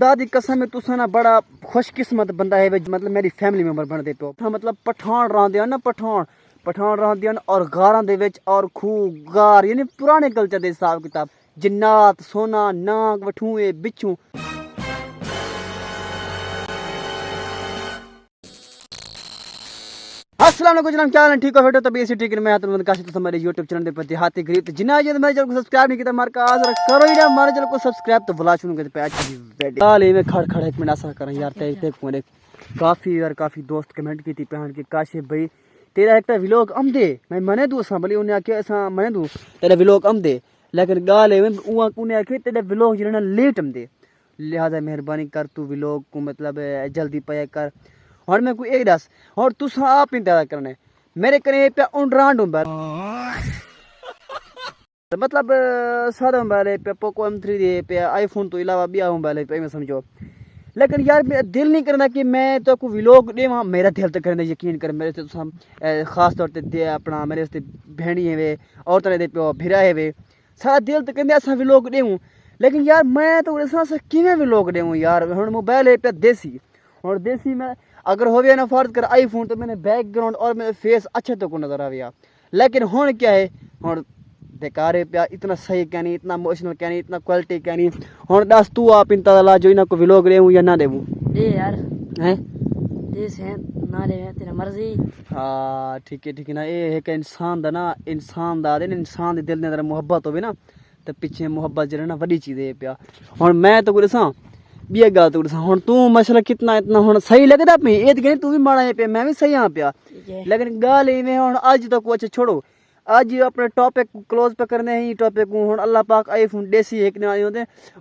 खुदा दी कसम है तुसा ना बड़ा खुशकिस्मत बंदा है मतलब मेरी फैमिली मेंबर बनदे पे हो मतलब पठान रहांदे ना पठान रहांदे और गारां दे विच और खूह गार यानी पुराने कल्चर दे हिसाब किताब जिन्नात सोना नाग वठूए बिच्छू। अस्सलाम वालेकुम जनाब, क्या हाल है? ठीक हो बेटो? तभी ऐसे ठीक है। मैं तुम काशी तो हमारे YouTube चैनल पे देहाती गरीब जिन्ना ये मेरे चैनल को सब्सक्राइब नहीं किया मार्का आज करो ही ना हमारे चैनल को सब्सक्राइब तो बुला चुनूंगे पे आज की हाल ही में खड़ खड़ एक मिनट ऐसा करें यार ते मेरे काफी दोस्त कमेंट की थी पहन के काशिफ भाई तेरा एक व्लॉग हम दे मैं मने दूं सा भली उन्हें आखे ऐसा मने दूं तेरा व्लॉग हम दे लेकिन गाल है उन्हें आखे तेरा व्लॉग जो ना लेट हम दे लिहाजा मेहरबानी कर तू व्लॉग को मतलब जल्दी पाया कर और मैं कोई एक दस और तू आप नहीं तैयार करने मेरे कने पे उंडरांड मोबाइल मतलब सादा मोबाइल है पे पोको M3 दे पे आईफोन तो अलावा भी मोबाइल है पे मैं समझो लेकिन यार मेरा दिल नहीं करना कि मैं तो को व्लॉग दे मेरा दिल तो करना यकीन कर मेरे से खास तौर ते अपना मेरे से बहनी है वे और तरह दे पे भिरा है वे सारा दिल तो कहंदे असा व्लॉग देऊं लेकिन यार मैं तो ऐसा किवें व्लॉग देऊं यार हुन मोबाइल है पे देसी और देसी में अगर होवे ना फर्ज कर आईफोन तो मैंने बैकग्राउंड और मेरे फेस अच्छे तो को नजर आवे लेकिन हुन क्या है हुन बेकार है प्या इतना सही क्या नहीं इतना इमोशनल क्या नहीं इतना क्वालिटी क्या नहीं हुन दस तू आप इंता ला जो इना को व्लॉग देऊं या ना देऊं दे यार हैं दे से ना दे तेरी मर्जी। हां ठीक है ना ये एक इंसान दा इंसान दे दिल ने अंदर मोहब्बत होवे ना तो पीछे मोहब्बत जरा ना बड़ी चीज है प्या हुन मैं तो दसा बिया गल तो हुन तू मसला कितना इतना हुन सही लगदा पे ए तो तू भी माड़ा है पे मैं भी सही हां प्या लेकिन गल इवें हुन आज तो कुछ छोड़ो आज अपने टॉपिक क्लोज पे करने ही टॉपिक को हुन अल्लाह पाक आईफोन देसी एक ने आयो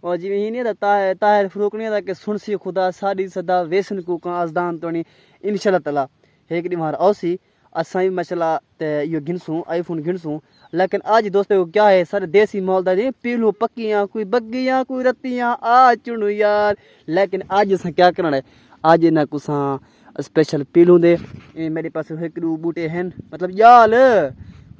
और जिवें ही नहीं ताहिर फरूक नहीं कि सुनसी खुदा साडी सदा वेसन को का अजदान तोनी इंशाल्लाह ताला एक दी मार औसी असां भी मसला ते यो गिनसू आईफोन गिनसू लेकिन आज दोस्तों क्या है सारे देसी मॉल दा पीलू पक्कियां कोई बग्गियां कोई रत्तियां आ चुनू यार लेकिन आज असां क्या करना है आज ना कुसा स्पेशल पीलू दे मेरे पास एक दो बूटे हैं मतलब याल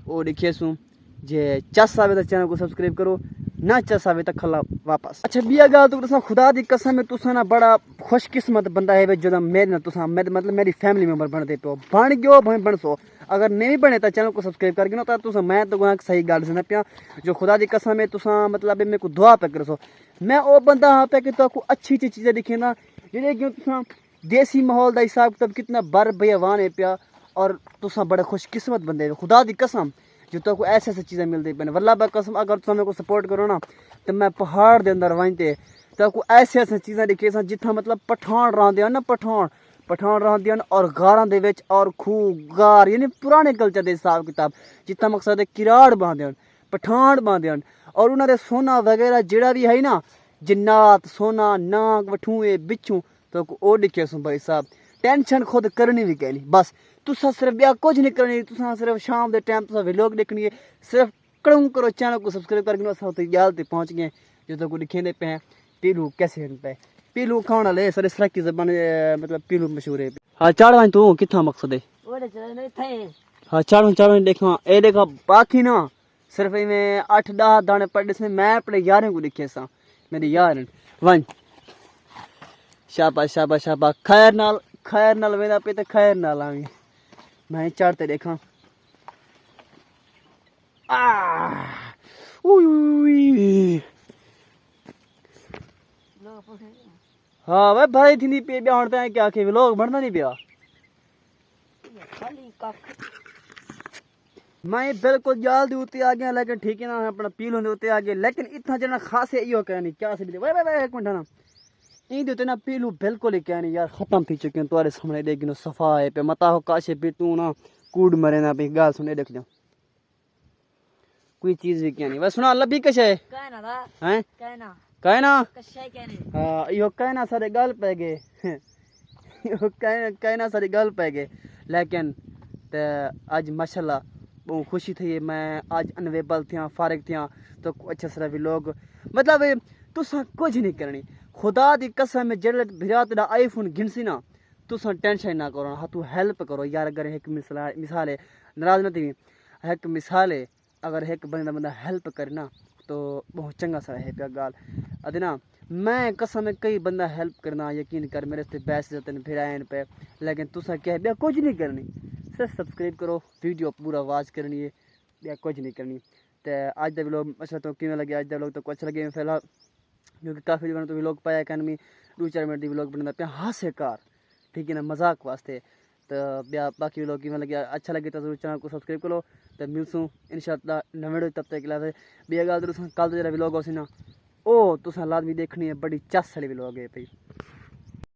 ओ देखिए सू जे चस आवे तो चैनल को सब्सक्राइब करो ना चस आवे तो खला वापस। अच्छा बिया गल तो तुसा खुदा दी कसम है तुसा ना बड़ा खुशकिस्मत बंदा है जो मेरे ना तुसा मतलब मेरी फैमिली मेंबर बनदे पे बन गयो बन सो अगर नहीं बने तो चैनल को सब्सक्राइब करके ना तुसा मैं तो सही गल सुना पिया जो खुदा दी कसम है तुसा मतलब मेरे को दुआ पे करो मैं ओ बंदा हां पे कि तो अच्छी चीजें दिखे ना जेडे कि तुसा देसी माहौल दा हिसाब किताब कितना बर बेवान है पिया और तुसा बड़े खुशकिस्मत बंदे हो खुदा दी कसम जो तो को ऐसे चीज़ें मिलती पे वल्लाह बा कसम अगर तुम मेरे को सपोर्ट करो ना तो मैं पहाड़ के अंदर वहीं तो को ऐसे चीज़ें दिखे जिथा मतलब पठान रहांदे ना पठान रहांदे और गारां दे विच और खूह गार यानी पुराने कल्चर के हिसाब किताब जिथा मकसद है किराड़ बांधे पठान बांधे और उन्होंने सोना वगैरह जेड़ा भी है ना जिन्नात सोना नाग वठूए बिच्छू तो ओ दिखे सो भाई साहब टेंशन खुद करनी भी कहनी बस तुसा सिर्फ ब्याह कुछ नहीं करनी तुसा सिर्फ शाम के टाइम तुसा व्लॉग देखनी है सिर्फ कड़ूं करो चैनल को सब्सक्राइब करके अस गल ते पहुँच गए जो तो दिखेंदे पे हैं पीलू कैसे पे पीलू खाने वाले सारे सराकी जबान मतलब पीलू मशहूर है। हाँ चाड़ तू कितना मकसद है हाँ चाड़ देखा ए देखा बाकी ना सिर्फ इवें 8-10 दाने पड़े से मैं अपने यारें को दिखे सा मेरे यार वन शाबाश शाबाश शाबाश खैर नाल वेदा पे तो खैर नाल आवी मैं चढ़ते देखा हाँ भाई भाई थी नहीं पे बिहारते हैं क्या कि लोग बढ़ना नहीं पिया मैं बिल्कुल जल्दी उते आ गया लेकिन ठीक है ना अपना पील होंदे उते आ गया लेकिन इतना जना खास है इयो कहनी क्या से भाई भाई एक मिनट ना ईद होते ना पीलू बिल्कुल ही क्या नहीं यार खत्म थी चुके हैं तुम्हारे सामने देख नो सफा है पे मता हो काशे पे तू ना कूड़ मरे ना पे गाल सुने देख जाओ कोई चीज भी क्या नहीं बस सुना अल्लाह भी कशे है हैं कहना हां यो कहना सारे गाल पे गए यो कहना सारे गाल पे गए लेकिन ते आज माशाल्लाह बहुत खुशी थी मैं आज अनवेबल थिया फारिग थिया तो अच्छे से भी लोग मतलब तुसा कुछ नहीं करनी खुदा दी कसम जेड़े भिरात दा आईफोन गिनसी ना तुसा टेंशन ना करो हाँ तू हेल्प करो यार अगर एक मिसाल है नाराज न थी एक मिसाल है अगर एक बंदा हेल्प करे ना तो बहुत चंगा सा है प्या गाल अदे ना मैं कसम है कई बंदा हेल्प करना यकीन कर मेरे से बैस जाते हैं फिर आए पे, लेकिन तुसा क्या है बिया कुछ नहीं करनी, सिर्फ सब्सक्राइब करो, वीडियो पूरा आवाज़ करनी है, बिया कुछ नहीं करनी। तो अज का व्लॉग अच्छा तो किमें लगे, अज का व्लॉग तो कुछ अच्छा लगे फिलहाल, क्योंकि काफ़ी जगह तो व्लॉग पाया कैन में 2-4 मिनट की व्लॉग बनता पे हासे कार, ठीक है ना, मजाक वास्ते। तो बिया बाकी व्लॉग किमें लगे अच्छा लगे तो जरूर चैनल को सब्सक्राइब करो। तो मिलसूँ इंशाअल्लाह नवे वीडियो, तब तक के बिया गल कल तो जरा व्लॉग हो सी ना ओ तुसा लाजमी देखनी है, बड़ी चस वाली व्लॉग है भाई।